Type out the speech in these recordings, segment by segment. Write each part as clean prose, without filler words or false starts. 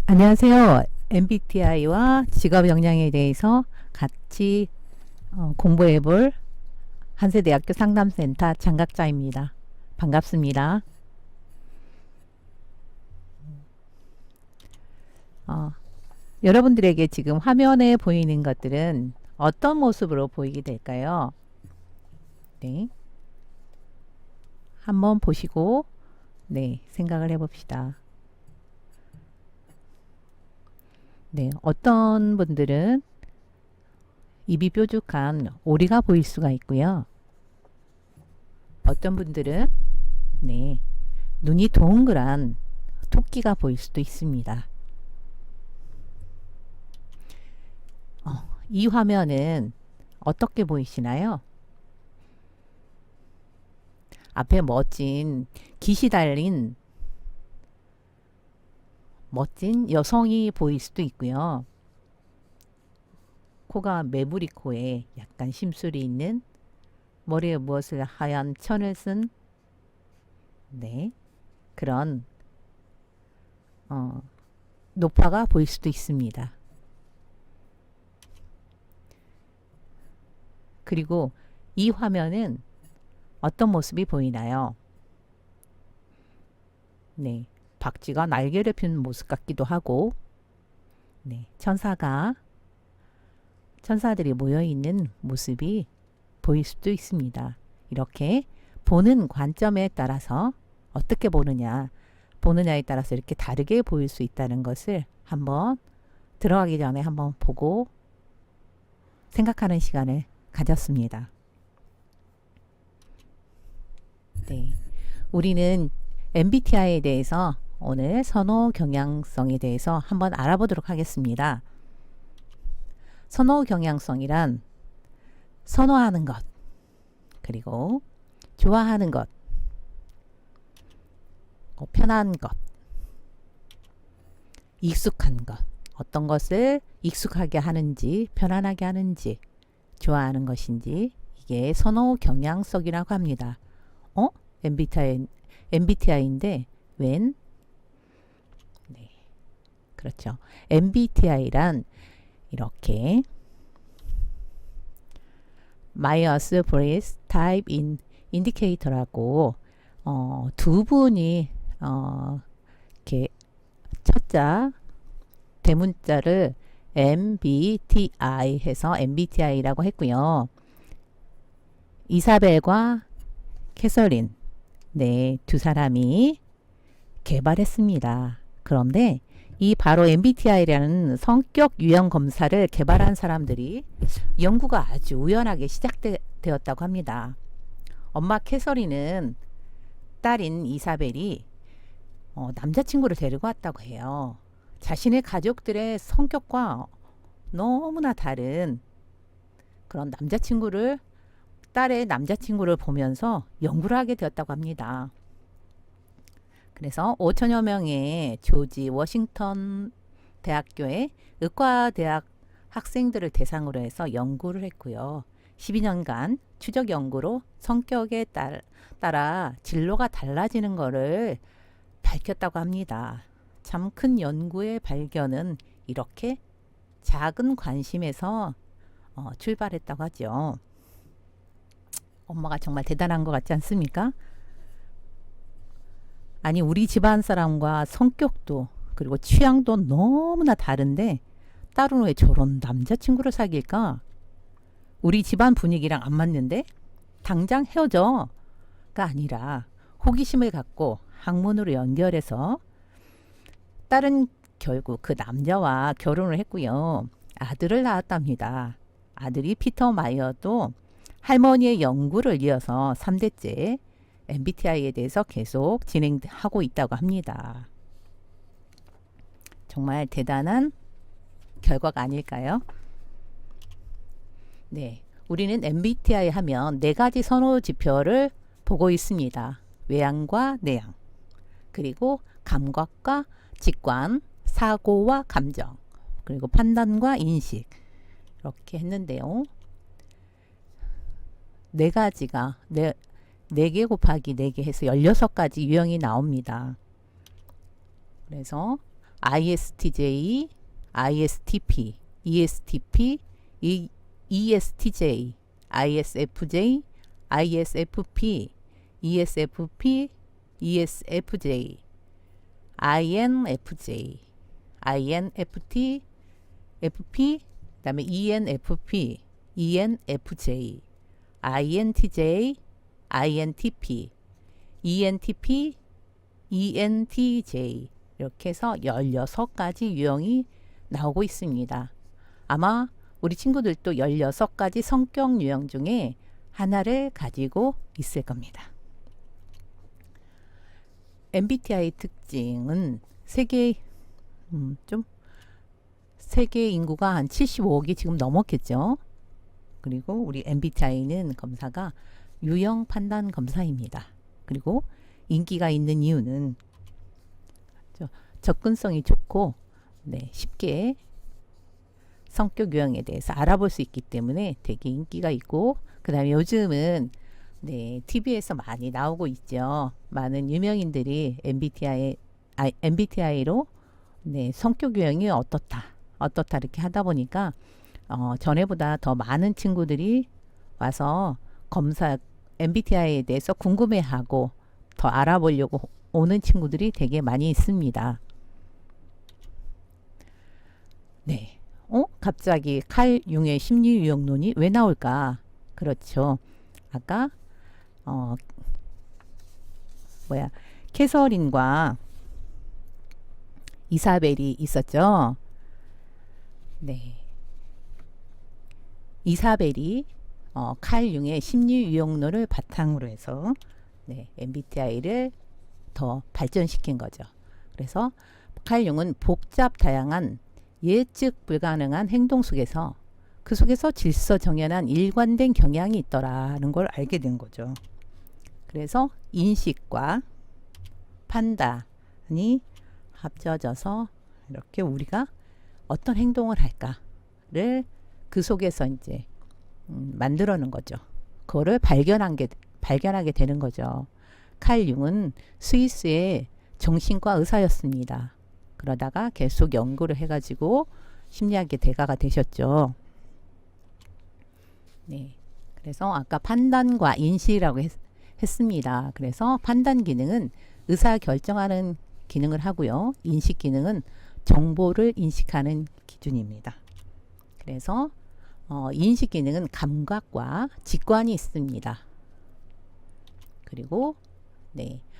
안녕하세요. MBTI와 직업 역량에 대해서 같이 공부해 볼 한세대학교 상담센터 장각자입니다. 반갑습니다. 어, 여러분들에게 지금 화면에 보이는 것들은 어떤 모습으로 보이게 될까요? 네. 한번 보시고 생각을 해 봅시다. 네. 어떤 분들은 입이 뾰족한 오리가 보일 수가 있고요. 어떤 분들은 눈이 동그란 토끼가 보일 수도 있습니다. 이 화면은 어떻게 보이시나요? 앞에 멋진 깃이 달린 멋진 여성이 보일 수도 있고요. 코가 매부리 코에 약간 심술이 있는, 머리에 무엇을 하얀 천을 쓴 그런 노파가 보일 수도 있습니다. 그리고 이 화면은 어떤 모습이 보이나요? 박쥐가 날개를 핀 모습 같기도 하고, 천사들이 모여 있는 모습이 보일 수도 있습니다. 이렇게 보는 관점에 따라서 어떻게 보느냐에 따라서 이렇게 다르게 보일 수 있다는 것을 한번 들어가기 전에 한번 보고 생각하는 시간을 가졌습니다. 우리는 MBTI에 대해서 오늘 선호 경향성에 대해서 한번 알아보도록 하겠습니다. 선호 경향성이란 선호하는 것, 그리고 좋아하는 것, 편한 것, 익숙한 것, 어떤 것을 익숙하게 하는지, 편안하게 하는지, 좋아하는 것인지, 이게 선호 경향성이라고 합니다. MBTI인데 웬? 그렇죠. MBTI란 이렇게 마이어스 브리스 타입 인 인디케이터라고 두 분이 이렇게 첫자 대문자를 MBTI 해서 MBTI라고 했고요. 이사벨과 캐서린 두 사람이 개발했습니다. 그런데 이 바로 MBTI라는 성격 유형 검사를 개발한 사람들이 연구가 아주 우연하게 시작되었다고 합니다. 엄마 캐서린은 딸인 이사벨이 남자친구를 데리고 왔다고 해요. 자신의 가족들의 성격과 너무나 다른 그런 딸의 남자친구를 보면서 연구를 하게 되었다고 합니다. 그래서 5천여 명의 조지 워싱턴 대학교의 의과대학 학생들을 대상으로 해서 연구를 했고요. 12년간 추적 연구로 성격에 따라 진로가 달라지는 것을 밝혔다고 합니다. 참 큰 연구의 발견은 이렇게 작은 관심에서 출발했다고 하죠. 엄마가 정말 대단한 것 같지 않습니까? 아니, 우리 집안 사람과 성격도 그리고 취향도 너무나 다른데 딸은 왜 저런 남자친구를 사귈까? 우리 집안 분위기랑 안 맞는데 당장 헤어져가 아니라 호기심을 갖고 학문으로 연결해서 딸은 결국 그 남자와 결혼을 했고요. 아들을 낳았답니다. 아들이 피터 마이어도 할머니의 연구를 이어서 3대째 MBTI에 대해서 계속 진행하고 있다고 합니다. 정말 대단한 결과가 아닐까요? 우리는 MBTI 하면 4가지 선호 지표를 보고 있습니다. 외향과 내향, 그리고 감각과 직관, 사고와 감정, 그리고 판단과 인식, 이렇게 했는데요. 4가지가 4개 곱하기 4개 해서 16가지 유형이 나옵니다. 그래서 ISTJ, ISTP, ESTP, ESTJ, ISFJ, ISFP, ESFP, ESFJ, INFJ, INFT, FP, 그 다음에 ENFP, ENFJ, INTJ, INTP, ENTP, ENTJ 이렇게 해서 16가지 유형이 나오고 있습니다. 아마 우리 친구들도 16가지 성격 유형 중에 하나를 가지고 있을 겁니다. MBTI 특징은 세계 인구가 한 75억이 지금 넘었겠죠. 그리고 우리 MBTI는 검사가 유형 판단 검사입니다. 그리고 인기가 있는 이유는 접근성이 좋고 쉽게 성격 유형에 대해서 알아볼 수 있기 때문에 되게 인기가 있고, 그 다음에 요즘은 TV에서 많이 나오고 있죠. 많은 유명인들이 MBTI로 성격 유형이 어떻다 이렇게 하다 보니까 전에보다 더 많은 친구들이 와서 MBTI에 대해서 궁금해하고 더 알아보려고 오는 친구들이 되게 많이 있습니다. 갑자기 칼 융의 심리 유형론이 왜 나올까? 그렇죠. 아까 캐서린과 이사벨이 있었죠. 이사벨이 칼 융의 심리 유형론을 바탕으로 해서 MBTI를 더 발전시킨 거죠. 그래서 칼 융은 복잡 다양한 예측 불가능한 행동 속에서 그 속에서 질서정연한 일관된 경향이 있더라는 걸 알게 된 거죠. 그래서 인식과 판단이 합쳐져서 이렇게 우리가 어떤 행동을 할까를 그 속에서 이제 만들어낸 거죠. 그거를 발견하게 되는 거죠. 칼 융은 스위스의 정신과 의사였습니다. 그러다가 계속 연구를 해가지고 심리학의 대가가 되셨죠. 그래서 아까 판단과 인식이라고 했습니다. 그래서 판단 기능은 의사 결정하는 기능을 하고요. 인식 기능은 정보를 인식하는 기준입니다. 그래서 인식 기능은 감각과 직관이 있습니다. 그리고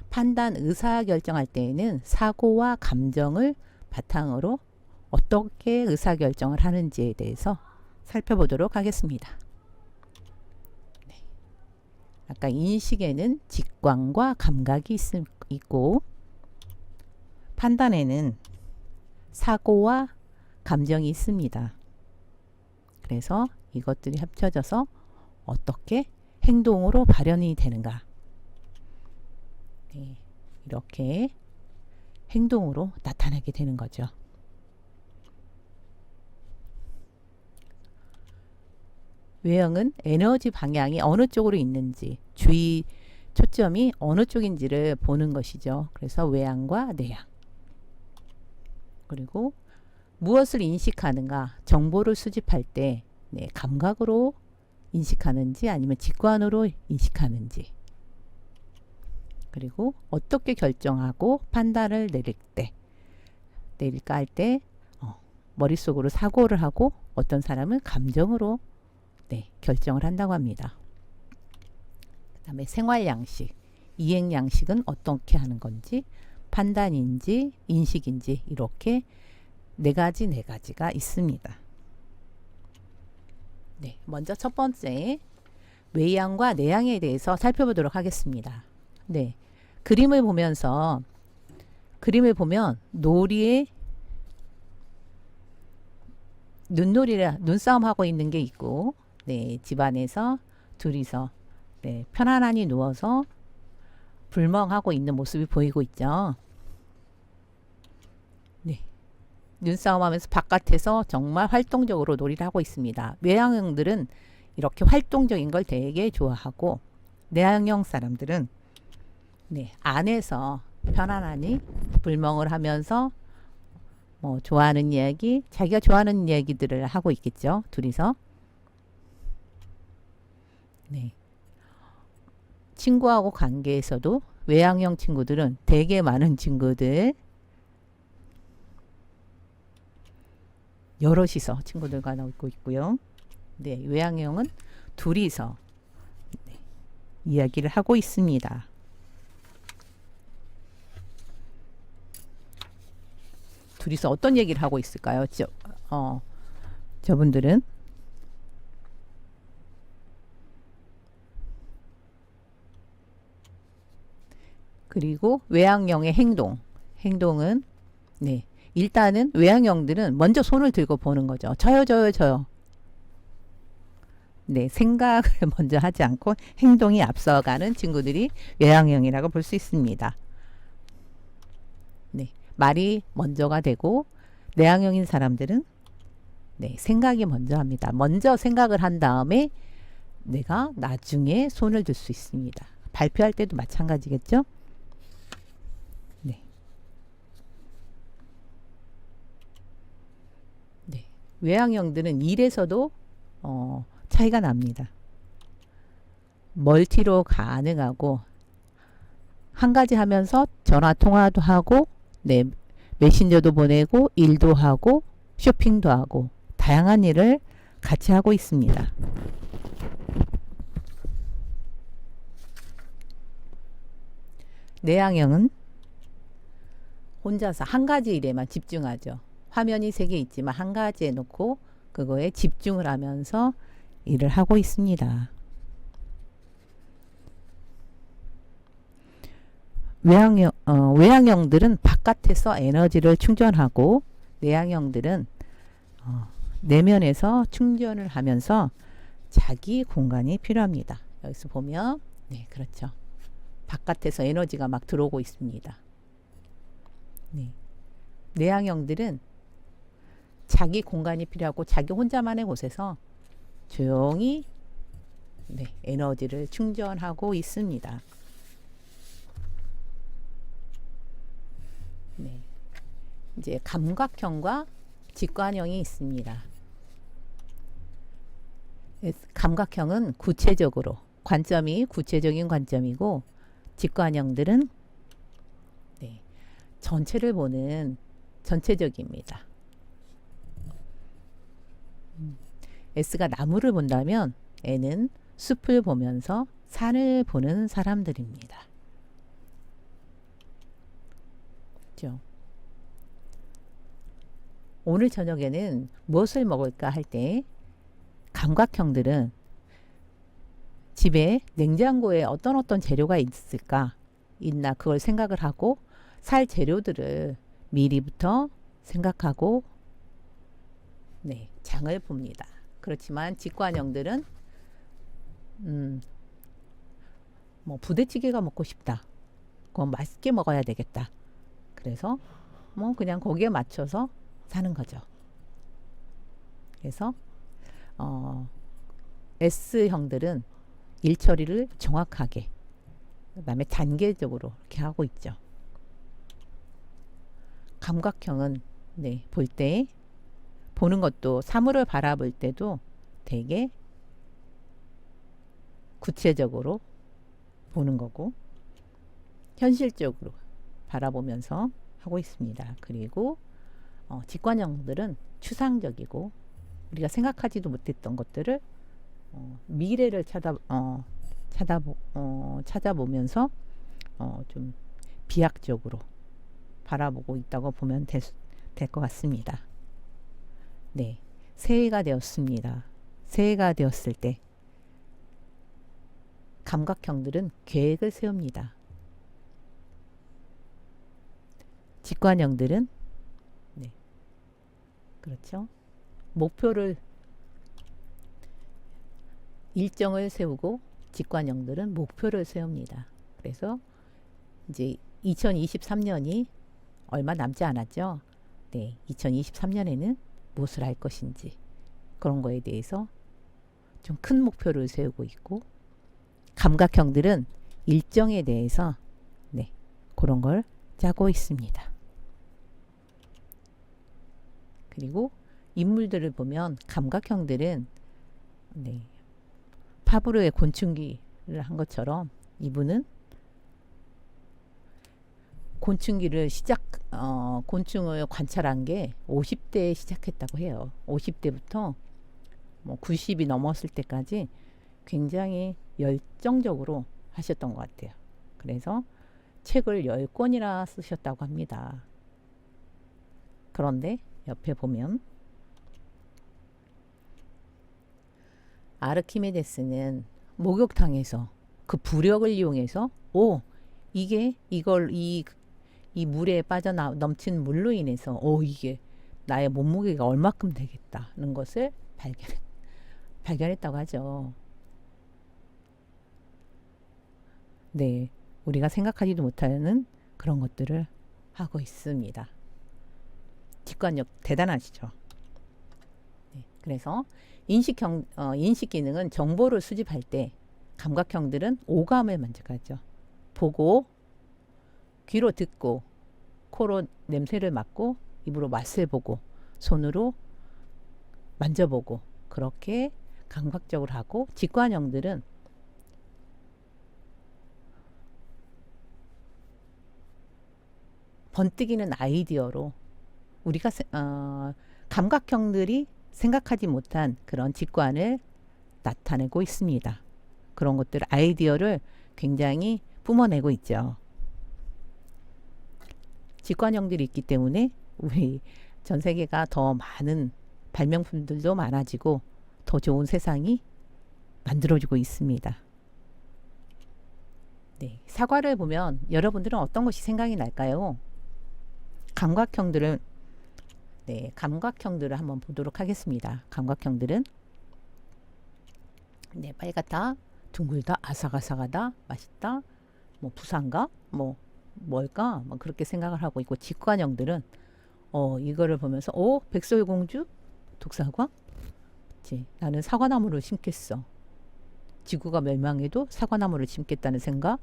판단 의사 결정할 때에는 사고와 감정을 바탕으로 어떻게 의사 결정을 하는지에 대해서 살펴보도록 하겠습니다. 아까 인식에는 직관과 감각이 있고, 판단에는 사고와 감정이 있습니다. 그래서 이것들이 합쳐져서 어떻게 행동으로 발현이 되는가, 이렇게 행동으로 나타나게 되는 거죠. 외형은 에너지 방향이 어느 쪽으로 있는지, 주의 초점이 어느 쪽인지를 보는 것이죠. 그래서 외향과 내향. 그리고 무엇을 인식하는가, 정보를 수집할 때 감각으로 인식하는지 아니면 직관으로 인식하는지, 그리고 어떻게 결정하고 판단을 내릴까 할 때 머릿속으로 사고를 하고, 어떤 사람은 감정으로 결정을 한다고 합니다. 그 다음에 생활 양식, 이행 양식은 어떻게 하는 건지, 판단인지 인식인지, 이렇게 네 가지가 있습니다. 먼저 첫 번째 외향과 내향에 대해서 살펴보도록 하겠습니다. 그림을 보면 놀이에 눈싸움 하고 있는 게 있고, 집안에서 둘이서 편안하게 누워서 불멍하고 있는 모습이 보이고 있죠. 눈싸움 하면서 바깥에서 정말 활동적으로 놀이를 하고 있습니다. 외향형들은 이렇게 활동적인 걸 되게 좋아하고, 내향형 사람들은 안에서 편안하니 불멍을 하면서 뭐 좋아하는 이야기, 자기가 좋아하는 이야기들을 하고 있겠죠. 둘이서. 네. 친구하고 관계에서도 외향형 친구들은 되게 많은 친구들, 여럿이서 친구들과 놀고 있고요. 네, 외향형은 둘이서 네, 이야기를 하고 있습니다. 둘이서 어떤 얘기를 하고 있을까요? 저분들은 그리고 외향형의 행동은 네, 일단은 외향형들은 먼저 손을 들고 보는 거죠. 저요. 네, 생각을 먼저 하지 않고 행동이 앞서가는 친구들이 외향형이라고 볼 수 있습니다. 네, 말이 먼저가 되고 내향형인 사람들은 네, 생각이 먼저 합니다. 먼저 생각을 한 다음에 내가 나중에 손을 들 수 있습니다. 발표할 때도 마찬가지겠죠? 네. 네. 외향형들은 일에서도 차이가 납니다. 멀티로 가능하고 한 가지 하면서 전화 통화도 하고 네, 메신저도 보내고 일도 하고 쇼핑도 하고 다양한 일을 같이 하고 있습니다. 내향형은 혼자서 한 가지 일에만 집중하죠. 화면이 3개 있지만 한 가지에 놓고 그거에 집중을 하면서 일을 하고 있습니다. 외향형들은 바깥에서 에너지를 충전하고 내향형들은 내면에서 충전을 하면서 자기 공간이 필요합니다. 여기서 보면 네, 그렇죠. 바깥에서 에너지가 막 들어오고 있습니다. 네. 내향형들은 자기 공간이 필요하고 자기 혼자만의 곳에서 조용히 네, 에너지를 충전하고 있습니다. 네. 이제 감각형과 직관형이 있습니다. 감각형은 구체적으로 관점이 구체적인 관점이고 직관형들은 네, 전체를 보는 전체적입니다. S가 나무를 본다면 N은 숲을 보면서 산을 보는 사람들입니다. 그렇죠? 오늘 저녁에는 무엇을 먹을까 할 때 감각형들은 집에 냉장고에 어떤 재료가 있나 그걸 생각을 하고 살 재료들을 미리부터 생각하고 네, 장을 봅니다. 그렇지만 직관형들은 뭐 부대찌개가 먹고 싶다. 그건 맛있게 먹어야 되겠다. 그래서 뭐 그냥 거기에 맞춰서 사는 거죠. 그래서 S형들은 일 처리를 정확하게 그다음에 단계적으로 이렇게 하고 있죠. 감각형은 네, 보는 것도 사물을 바라볼 때도 되게 구체적으로 보는 거고 현실적으로 바라보면서 하고 있습니다. 그리고 직관형들은 추상적이고 우리가 생각하지도 못했던 것들을 미래를 찾아보면서 좀 비약적으로 바라보고 있다고 보면 될 것 같습니다. 네, 새해가 되었습니다. 새해가 되었을 때 감각형들은 계획을 세웁니다. 직관형들은 네, 그렇죠. 일정을 세우고 직관형들은 목표를 세웁니다. 그래서 이제 2023년이 얼마 남지 않았죠. 네, 2023년에는 무엇을 할 것인지 그런 거에 대해서 좀 큰 목표를 세우고 있고 감각형들은 일정에 대해서 네, 그런 걸 짜고 있습니다. 그리고 인물들을 보면 감각형들은 네, 파브르의 곤충기를 한 것처럼 이분은 곤충을 관찰한 게 50대에 시작했다고 해요. 50대부터 뭐 90이 넘었을 때까지 굉장히 열정적으로 하셨던 것 같아요. 그래서 책을 10권이나 쓰셨다고 합니다. 그런데 옆에 보면 아르키메데스는 목욕탕에서 그 부력을 이용해서 이 물에 넘친 물로 인해서 이게 나의 몸무게가 얼마큼 되겠다는 것을 발견했다고 하죠. 네, 우리가 생각하지도 못하는 그런 것들을 하고 있습니다. 직관력 대단하시죠. 네, 그래서 인식 기능은 정보를 수집할 때 감각형들은 오감을 만족하죠. 보고, 귀로 듣고, 코로 냄새를 맡고, 입으로 맛을 보고, 손으로 만져보고, 그렇게 감각적으로 하고, 직관형들은 번뜩이는 아이디어로 우리가 감각형들이 생각하지 못한 그런 직관을 나타내고 있습니다. 그런 것들 아이디어를 굉장히 뿜어내고 있죠. 직관형들이 있기 때문에 우리 전 세계가 더 많은 발명품들도 많아지고 더 좋은 세상이 만들어지고 있습니다. 네, 사과를 보면 여러분들은 어떤 것이 생각이 날까요? 감각형들을 한번 보도록 하겠습니다. 감각형들은 빨갛다, 둥글다, 아삭아삭하다, 맛있다, 뭐 부산가, 뭘까, 그렇게 생각을 하고 있고, 직관형들은 이거를 보면서 백설공주, 독사과, 그치? 나는 사과나무를 심겠어. 지구가 멸망해도 사과나무를 심겠다는 생각,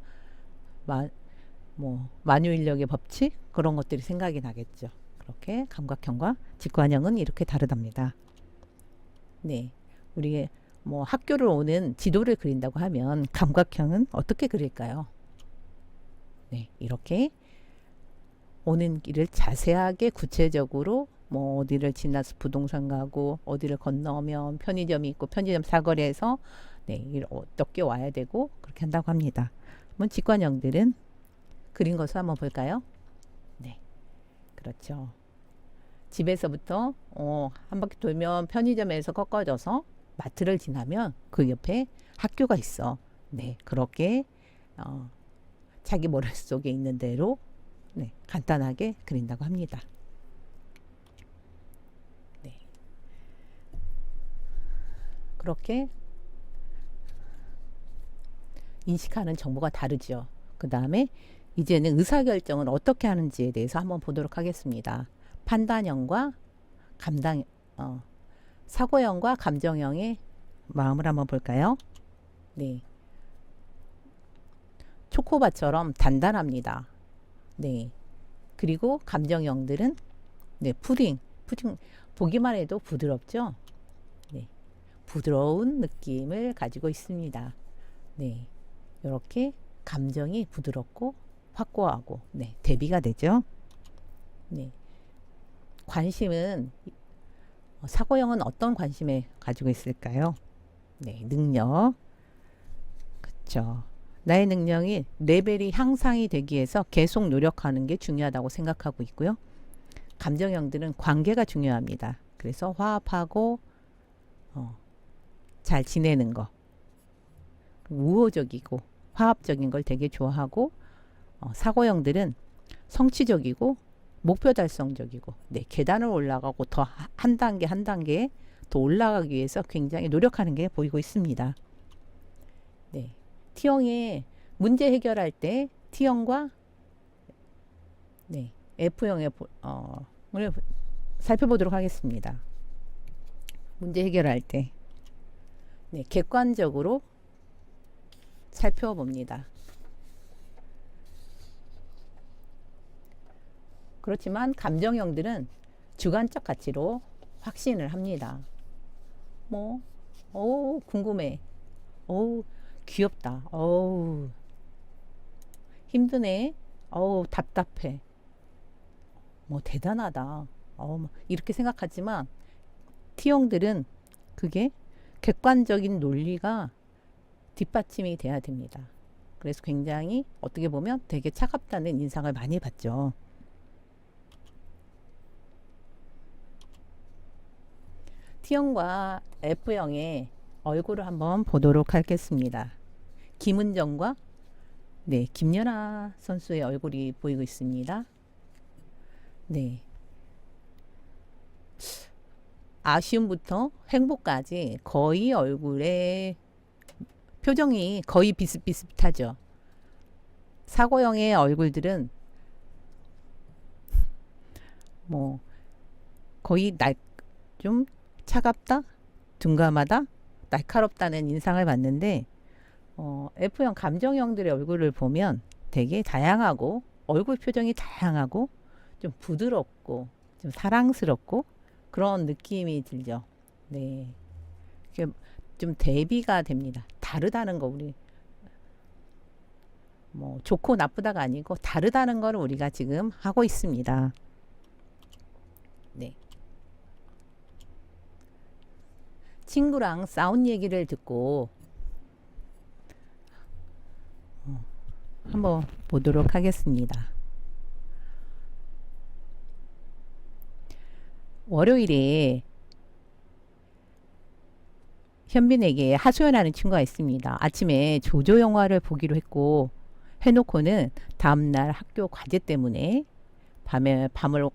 만유인력의 법칙, 그런 것들이 생각이 나겠죠. 그렇게 감각형과 직관형은 이렇게 다르답니다. 네, 우리 학교를 오는 지도를 그린다고 하면 감각형은 어떻게 그릴까요? 네, 이렇게 오는 길을 자세하게 구체적으로 어디를 지나서 부동산 가고 어디를 건너면 편의점이 있고 편의점 사거리에서 어떻게 와야 되고 그렇게 한다고 합니다. 그럼 직관형들은 그린 것을 한번 볼까요? 네, 그렇죠. 집에서부터 한 바퀴 돌면 편의점에서 꺾어져서 마트를 지나면 그 옆에 학교가 있어. 네, 그렇게 자기 머릿속에 있는 대로 간단하게 그린다고 합니다. 네, 그렇게 인식하는 정보가 다르죠. 그 다음에 이제는 의사결정을 어떻게 하는지에 대해서 한번 보도록 하겠습니다. 판단형과 사고형과 감정형의 마음을 한번 볼까요? 네, 초코바처럼 단단합니다. 네, 그리고 감정형들은 푸딩 보기만 해도 부드럽죠. 네, 부드러운 느낌을 가지고 있습니다. 네, 이렇게 감정이 부드럽고 확고하고 대비가 되죠. 네, 관심은 사고형은 어떤 관심에 가지고 있을까요? 네, 능력. 그렇죠. 나의 능력이 레벨이 향상이 되기 위해서 계속 노력하는 게 중요하다고 생각하고 있고요. 감정형들은 관계가 중요합니다. 그래서 화합하고 잘 지내는 거, 우호적이고 화합적인 걸 되게 좋아하고, 사고형들은 성취적이고 목표 달성적이고 계단을 올라가고 더 한 단계 더 올라가기 위해서 굉장히 노력하는 게 보이고 있습니다. 네, T형의 문제 해결할 때 T형과 F형의 오늘 살펴보도록 하겠습니다. 문제 해결할 때 객관적으로 살펴봅니다. 그렇지만 감정형들은 주관적 가치로 확신을 합니다. 뭐, 어우, 궁금해. 어우, 귀엽다. 어우, 힘드네. 어우, 답답해. 뭐, 대단하다. 어우, 이렇게 생각하지만, T형들은 그게 객관적인 논리가 뒷받침이 돼야 됩니다. 그래서 굉장히 어떻게 보면 되게 차갑다는 인상을 많이 받죠. T형과 F형의 얼굴을 한번 보도록 하겠습니다. 김은정과 네, 김연아 선수의 얼굴이 보이고 있습니다. 네. 아쉬움부터 행복까지 거의 얼굴에 표정이 거의 비슷비슷하죠. 사고형의 얼굴들은 뭐 거의 좀 차갑다, 둔감하다, 날카롭다는 인상을 받는데 F형 감정형들의 얼굴을 보면 되게 다양하고 얼굴 표정이 다양하고 좀 부드럽고 좀 사랑스럽고 그런 느낌이 들죠. 네, 좀 대비가 됩니다. 다르다는 거 우리 뭐 좋고 나쁘다가 아니고 다르다는 걸 우리가 지금 하고 있습니다. 네. 친구랑 싸운 얘기를 듣고 한번 보도록 하겠습니다. 월요일에 현빈에게 하소연하는 친구가 있습니다. 아침에 조조 영화를 보기로 했고 해놓고는 다음날 학교 과제 때문에 밤을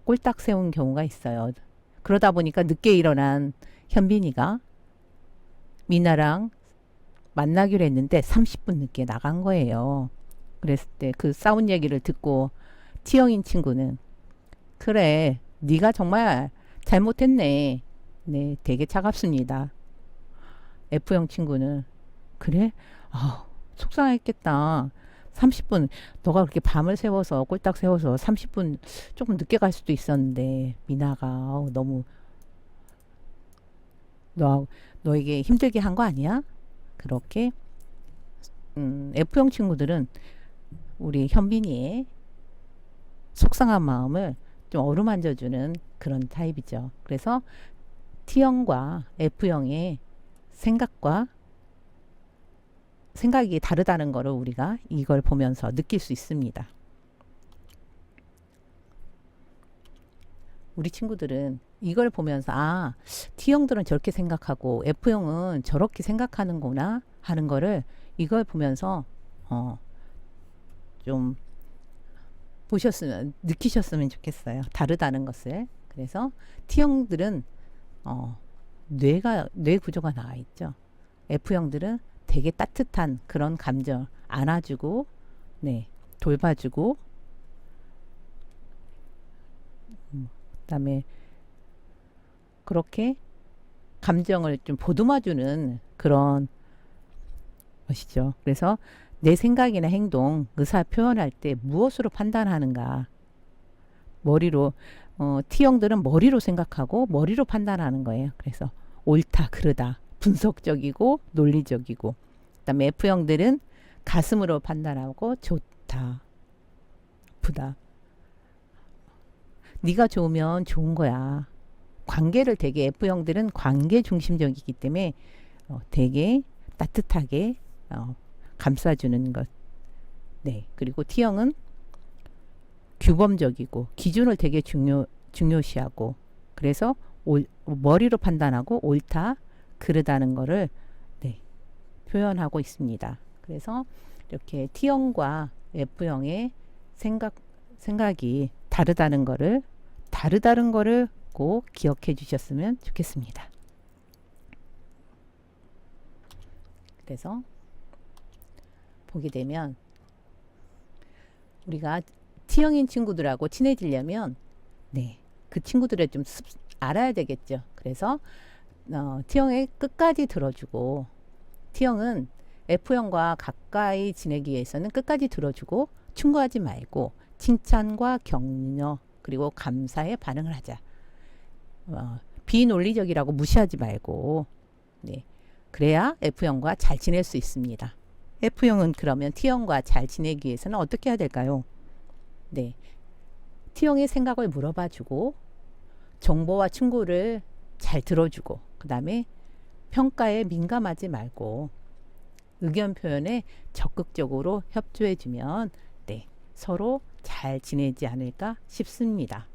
꼴딱 세운 경우가 있어요. 그러다 보니까 늦게 일어난 현빈이가 미나랑 만나기로 했는데 30분 늦게 나간 거예요. 그랬을 때 그 싸운 얘기를 듣고 T형인 친구는 그래, 네가 정말 잘못했네. 네, 되게 차갑습니다. F형 친구는 그래? 아, 속상했겠다. 30분 너가 그렇게 밤을 새워서 꼴딱 세워서 30분 조금 늦게 갈 수도 있었는데 미나가 너무 너에게 힘들게 한 거 아니야? 그렇게 F형 친구들은 우리 현빈이의 속상한 마음을 좀 어루만져주는 그런 타입이죠. 그래서 T형과 F형의 생각이 다르다는 것을 우리가 이걸 보면서 느낄 수 있습니다. 우리 친구들은 이걸 보면서 T형들은 저렇게 생각하고 F형은 저렇게 생각하는구나 하는 거를 이걸 보면서 좀 느끼셨으면 좋겠어요. 다르다는 것을. 그래서 T형들은 뇌 구조가 나와 있죠. F형들은 되게 따뜻한 그런 감정 안아주고 네, 돌봐주고 그다음에 그렇게 감정을 좀 보듬어주는 그런 것이죠. 그래서 내 생각이나 행동, 의사 표현할 때 무엇으로 판단하는가? 머리로 T형들은 머리로 생각하고 머리로 판단하는 거예요. 그래서 옳다, 그르다, 분석적이고 논리적이고 그다음에 F형들은 가슴으로 판단하고 좋다, 나쁘다. 네가 좋으면 좋은 거야. 관계를 되게 F형들은 관계 중심적이기 때문에 되게 따뜻하게 감싸주는 것. 네. 그리고 T형은 규범적이고 기준을 되게 중요시하고 그래서 머리로 판단하고 옳다, 그르다는 거를 네, 표현하고 있습니다. 그래서 이렇게 T형과 F형의 생각이 다르다는 거를 꼭 기억해 주셨으면 좋겠습니다. 그래서 보게 되면 우리가 T형인 친구들하고 친해지려면 네, 그 친구들을 좀 알아야 되겠죠. 그래서 T형의 끝까지 들어주고 T형은 F형과 가까이 지내기 위해서는 끝까지 들어주고 충고하지 말고 칭찬과 격려 그리고 감사의 반응을 하자. 비논리적이라고 무시하지 말고, 네, 그래야 F형과 잘 지낼 수 있습니다. F형은 그러면 T형과 잘 지내기 위해서는 어떻게 해야 될까요? 네, T형의 생각을 물어봐주고 정보와 충고를 잘 들어주고, 그 다음에 평가에 민감하지 말고 의견 표현에 적극적으로 협조해주면, 네, 서로 잘 지내지 않을까 싶습니다.